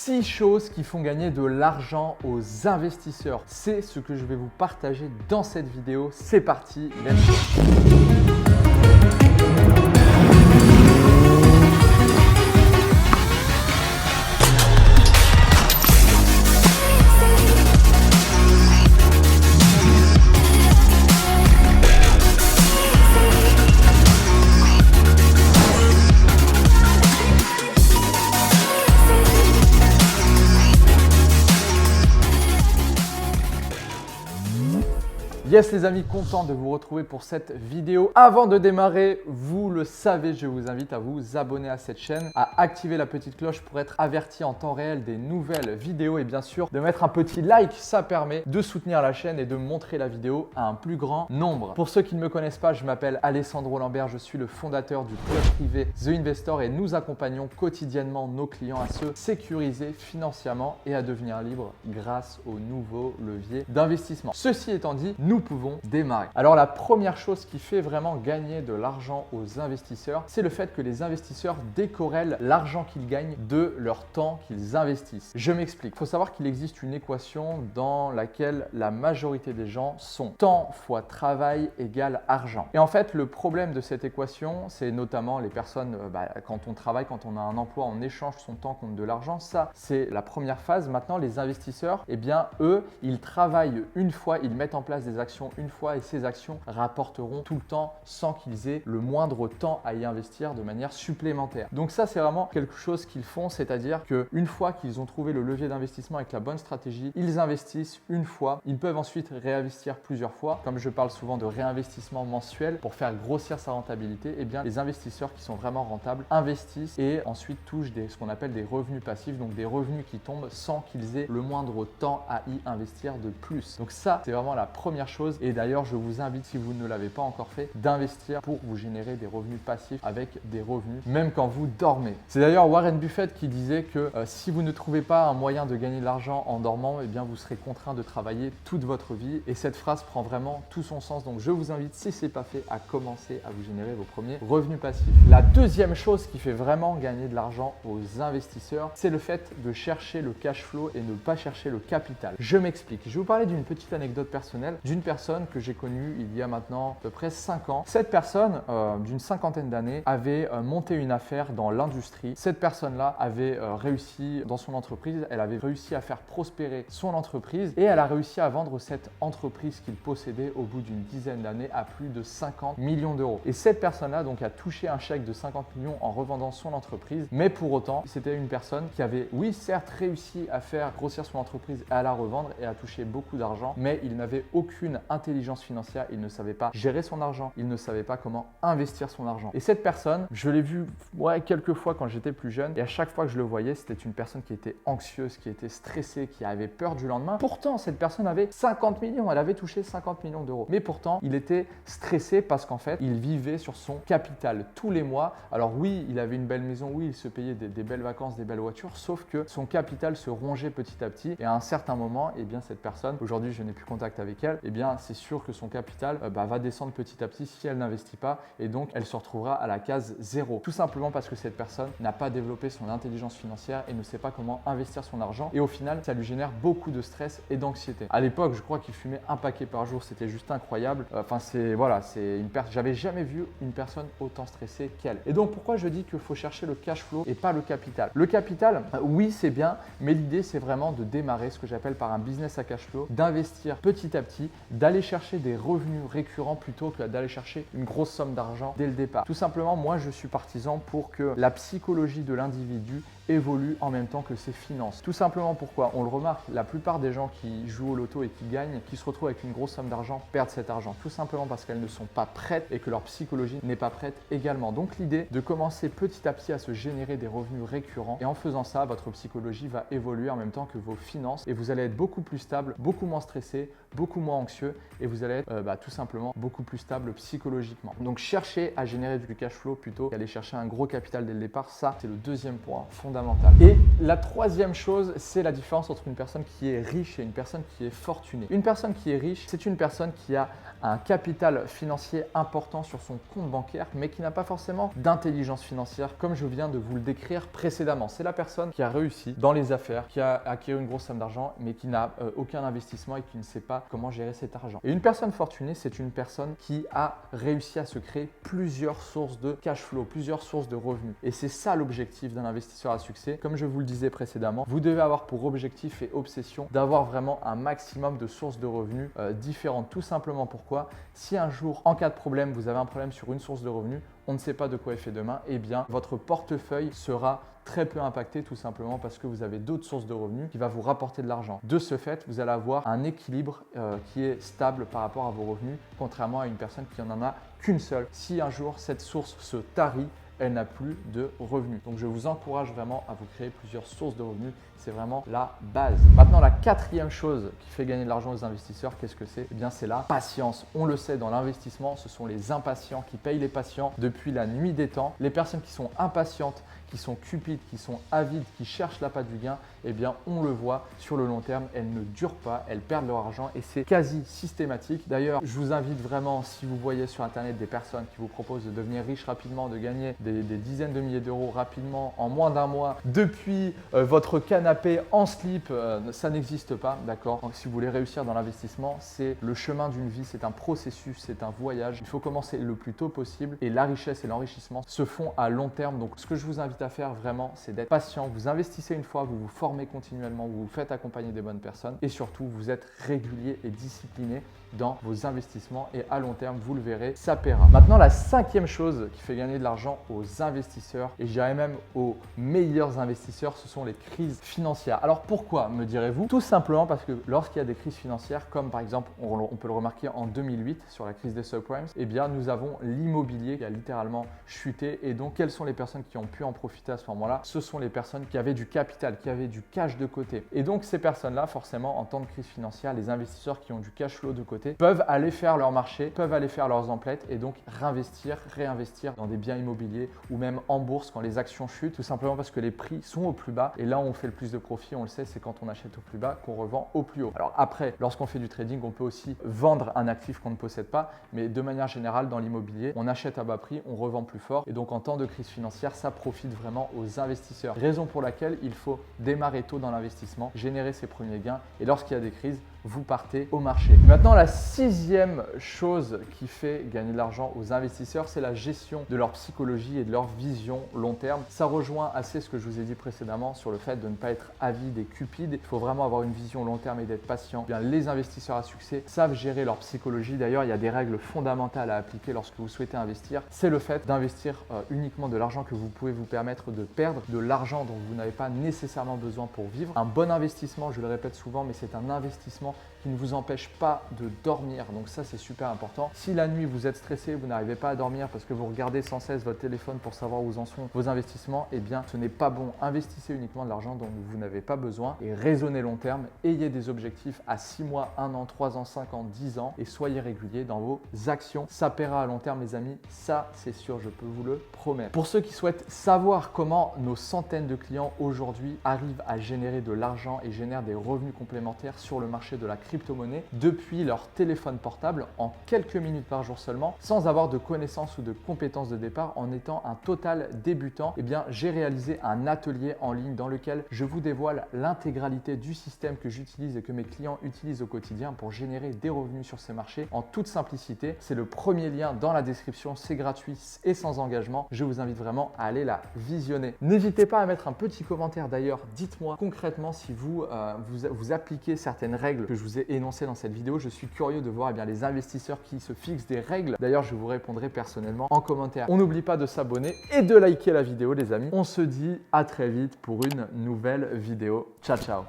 6 choses qui font gagner de l'argent aux investisseurs. C'est ce que je vais vous partager dans cette vidéo. C'est parti, let's go! Yes les amis, content de vous retrouver pour cette vidéo. Avant de démarrer, vous le savez, je vous invite à vous abonner à cette chaîne, à activer la petite cloche pour être averti en temps réel des nouvelles vidéos et bien sûr de mettre un petit like, ça permet de soutenir la chaîne et de montrer la vidéo à un plus grand nombre. Pour ceux qui ne me connaissent pas, je m'appelle Alessandro Lambert, je suis le fondateur du club privé The Investor et nous accompagnons quotidiennement nos clients à se sécuriser financièrement et à devenir libres grâce aux nouveaux leviers d'investissement. Ceci étant dit, nous pouvons démarrer. Alors la première chose qui fait vraiment gagner de l'argent aux investisseurs, c'est le fait que les investisseurs décorrèlent l'argent qu'ils gagnent de leur temps qu'ils investissent. Je m'explique. Il faut savoir qu'il existe une équation dans laquelle la majorité des gens sont temps fois travail égale argent. Et en fait, le problème de cette équation, c'est notamment les personnes, quand on travaille, quand on a un emploi, on échange son temps contre de l'argent. Ça, c'est la première phase. Maintenant, les investisseurs, eh bien, eux, ils travaillent une fois, ils mettent en place des actions une fois et ces actions rapporteront tout le temps sans qu'ils aient le moindre temps à y investir de manière supplémentaire. Donc ça, c'est vraiment quelque chose qu'ils font, c'est-à-dire qu'une fois qu'ils ont trouvé le levier d'investissement avec la bonne stratégie, ils investissent une fois, ils peuvent ensuite réinvestir plusieurs fois. Comme je parle souvent de réinvestissement mensuel pour faire grossir sa rentabilité, eh bien les investisseurs qui sont vraiment rentables investissent et ensuite touchent ce qu'on appelle des revenus passifs, donc des revenus qui tombent sans qu'ils aient le moindre temps à y investir de plus. Donc ça, c'est vraiment la première chose. Et d'ailleurs, je vous invite, si vous ne l'avez pas encore fait, d'investir pour vous générer des revenus passifs avec des revenus, même quand vous dormez. C'est d'ailleurs Warren Buffett qui disait que si vous ne trouvez pas un moyen de gagner de l'argent en dormant, eh bien vous serez contraint de travailler toute votre vie. Et cette phrase prend vraiment tout son sens. Donc je vous invite, si ce n'est pas fait, à commencer à vous générer vos premiers revenus passifs. La deuxième chose qui fait vraiment gagner de l'argent aux investisseurs, c'est le fait de chercher le cash flow et ne pas chercher le capital. Je m'explique. Je vais vous parler d'une petite anecdote personnelle d'une personne que j'ai connue il y a maintenant à peu près 5 ans. Cette personne d'une cinquantaine d'années avait monté une affaire dans l'industrie. Cette personne-là avait réussi dans son entreprise, elle avait réussi à faire prospérer son entreprise et elle a réussi à vendre cette entreprise qu'il possédait au bout d'une dizaine d'années à plus de 50 millions d'euros. Et cette personne-là donc a touché un chèque de 50 millions en revendant son entreprise, mais pour autant, c'était une personne qui avait, oui, certes réussi à faire grossir son entreprise et à la revendre et à toucher beaucoup d'argent, mais il n'avait aucune intelligence financière, il ne savait pas gérer son argent, il ne savait pas comment investir son argent. Et cette personne, je l'ai vu quelques fois quand j'étais plus jeune et à chaque fois que je le voyais, c'était une personne qui était anxieuse, qui était stressée, qui avait peur du lendemain. Pourtant, cette personne avait 50 millions, elle avait touché 50 millions d'euros. Mais pourtant, il était stressé parce qu'en fait, il vivait sur son capital tous les mois. Alors oui, il avait une belle maison, oui, il se payait des belles vacances, des belles voitures, sauf que son capital se rongeait petit à petit et à un certain moment, eh bien cette personne, aujourd'hui je n'ai plus contact avec elle, eh bien c'est sûr que son capital va descendre petit à petit si elle n'investit pas et donc elle se retrouvera à la case 0. Tout simplement parce que cette personne n'a pas développé son intelligence financière et ne sait pas comment investir son argent et au final ça lui génère beaucoup de stress et d'anxiété. À l'époque, je crois qu'il fumait un paquet par jour, c'était juste incroyable. J'avais jamais vu une personne autant stressée qu'elle. Et donc pourquoi je dis qu'il faut chercher le cash flow et pas le capital? Le capital, oui c'est bien, mais l'idée c'est vraiment de démarrer ce que j'appelle par un business à cash flow, d'investir petit à petit, d'aller chercher des revenus récurrents plutôt que d'aller chercher une grosse somme d'argent dès le départ. Tout simplement, moi je suis partisan pour que la psychologie de l'individu évolue en même temps que ses finances. Tout simplement pourquoi? On le remarque, la plupart des gens qui jouent au loto et qui gagnent, qui se retrouvent avec une grosse somme d'argent, perdent cet argent. Tout simplement parce qu'elles ne sont pas prêtes et que leur psychologie n'est pas prête également. Donc l'idée de commencer petit à petit à se générer des revenus récurrents et en faisant ça, votre psychologie va évoluer en même temps que vos finances et vous allez être beaucoup plus stable, beaucoup moins stressé, beaucoup moins anxieux et vous allez être tout simplement beaucoup plus stable psychologiquement. Donc cherchez à générer du cash flow plutôt qu'aller chercher un gros capital dès le départ. Ça, c'est le deuxième point fondamental fondamentale. Et la troisième chose, c'est la différence entre une personne qui est riche et une personne qui est fortunée. Une personne qui est riche, c'est une personne qui a un capital financier important sur son compte bancaire, mais qui n'a pas forcément d'intelligence financière, comme je viens de vous le décrire précédemment. C'est la personne qui a réussi dans les affaires, qui a acquis une grosse somme d'argent, mais qui n'a aucun investissement et qui ne sait pas comment gérer cet argent. Et une personne fortunée, c'est une personne qui a réussi à se créer plusieurs sources de cash flow, plusieurs sources de revenus. Et c'est ça l'objectif d'un investisseur à succès. Comme je vous le disais précédemment, vous devez avoir pour objectif et obsession d'avoir vraiment un maximum de sources de revenus différentes. Tout simplement pourquoi, si un jour, en cas de problème, vous avez un problème sur une source de revenus, on ne sait pas de quoi est fait demain, eh bien, votre portefeuille sera très peu impacté tout simplement parce que vous avez d'autres sources de revenus qui vont vous rapporter de l'argent. De ce fait, vous allez avoir un équilibre qui est stable par rapport à vos revenus, contrairement à une personne qui n'en a qu'une seule. Si un jour cette source se tarit, elle n'a plus de revenus. Donc je vous encourage vraiment à vous créer plusieurs sources de revenus. C'est vraiment la base. Maintenant, la quatrième chose qui fait gagner de l'argent aux investisseurs, qu'est-ce que c'est? Eh bien, c'est la patience. On le sait, dans l'investissement, ce sont les impatients qui payent les patients depuis la nuit des temps. Les personnes qui sont impatientes, qui sont cupides, qui sont avides, qui cherchent l'appât du gain, eh bien, on le voit sur le long terme, elles ne durent pas, elles perdent leur argent et c'est quasi systématique. D'ailleurs, je vous invite vraiment, si vous voyez sur Internet des personnes qui vous proposent de devenir riche rapidement, de gagner des dizaines de milliers d'euros rapidement en moins d'un mois depuis votre canapé en slip, ça n'existe pas, d'accord? Donc, si vous voulez réussir dans l'investissement, c'est le chemin d'une vie, c'est un processus, c'est un voyage. Il faut commencer le plus tôt possible et la richesse et l'enrichissement se font à long terme. Donc, ce que je vous invite à faire vraiment, c'est d'être patient. Vous investissez une fois, vous vous formez continuellement, vous vous faites accompagner des bonnes personnes et surtout, vous êtes régulier et discipliné dans vos investissements et à long terme, vous le verrez, ça paiera. Maintenant, la cinquième chose qui fait gagner de l'argent aux investisseurs et je dirais même aux meilleurs investisseurs, ce sont les crises financières. Alors pourquoi, me direz-vous? Tout simplement parce que lorsqu'il y a des crises financières, comme par exemple, on peut le remarquer en 2008 sur la crise des subprimes, eh bien nous avons l'immobilier qui a littéralement chuté et donc quelles sont les personnes qui ont pu en profiter à ce moment-là? Ce sont les personnes qui avaient du capital, qui avaient du cash de côté. Et donc ces personnes-là, forcément, en temps de crise financière, les investisseurs qui ont du cash flow de côté peuvent aller faire leur marché, peuvent aller faire leurs emplettes et donc réinvestir dans des biens immobiliers ou même en bourse quand les actions chutent, tout simplement parce que les prix sont au plus bas et là où on fait le plus de profit, on le sait, c'est quand on achète au plus bas qu'on revend au plus haut. Alors après, lorsqu'on fait du trading, on peut aussi vendre un actif qu'on ne possède pas, mais de manière générale, dans l'immobilier, on achète à bas prix, on revend plus fort et donc en temps de crise financière, ça profite vraiment aux investisseurs. Raison pour laquelle il faut démarrer tôt dans l'investissement, générer ses premiers gains et lorsqu'il y a des crises, vous partez au marché. Et maintenant, la sixième chose qui fait gagner de l'argent aux investisseurs, c'est la gestion de leur psychologie et de leur vision long terme. Ça rejoint assez ce que je vous ai dit précédemment sur le fait de ne pas être avide et cupide. Il faut vraiment avoir une vision long terme et d'être patient. Bien, les investisseurs à succès savent gérer leur psychologie. D'ailleurs, il y a des règles fondamentales à appliquer lorsque vous souhaitez investir. C'est le fait d'investir uniquement de l'argent que vous pouvez vous permettre de perdre, de l'argent dont vous n'avez pas nécessairement besoin pour vivre. Un bon investissement, je le répète souvent, mais c'est un investissement qui ne vous empêche pas de dormir. Donc ça, c'est super important. Si la nuit, vous êtes stressé, vous n'arrivez pas à dormir parce que vous regardez sans cesse votre téléphone pour savoir où en sont vos investissements, eh bien, ce n'est pas bon. Investissez uniquement de l'argent dont vous n'avez pas besoin et raisonnez long terme. Ayez des objectifs à 6 mois, 1 an, 3 ans, 5 ans, 10 ans et soyez réguliers dans vos actions. Ça paiera à long terme, les amis. Ça, c'est sûr, je peux vous le promettre. Pour ceux qui souhaitent savoir comment nos centaines de clients aujourd'hui arrivent à générer de l'argent et génèrent des revenus complémentaires sur le marché de la crypto-monnaie depuis leur téléphone portable en quelques minutes par jour seulement, sans avoir de connaissances ou de compétences de départ, en étant un total débutant, eh bien, j'ai réalisé un atelier en ligne dans lequel je vous dévoile l'intégralité du système que j'utilise et que mes clients utilisent au quotidien pour générer des revenus sur ces marchés en toute simplicité. C'est le premier lien dans la description, c'est gratuit et sans engagement. Je vous invite vraiment à aller la visionner. N'hésitez pas à mettre un petit commentaire d'ailleurs. Dites-moi concrètement si vous appliquez certaines règles que je vous ai énoncées dans cette vidéo. Je suis curieux de voir les investisseurs qui se fixent des règles. D'ailleurs, je vous répondrai personnellement en commentaire. On n'oublie pas de s'abonner et de liker la vidéo, les amis. On se dit à très vite pour une nouvelle vidéo. Ciao, ciao.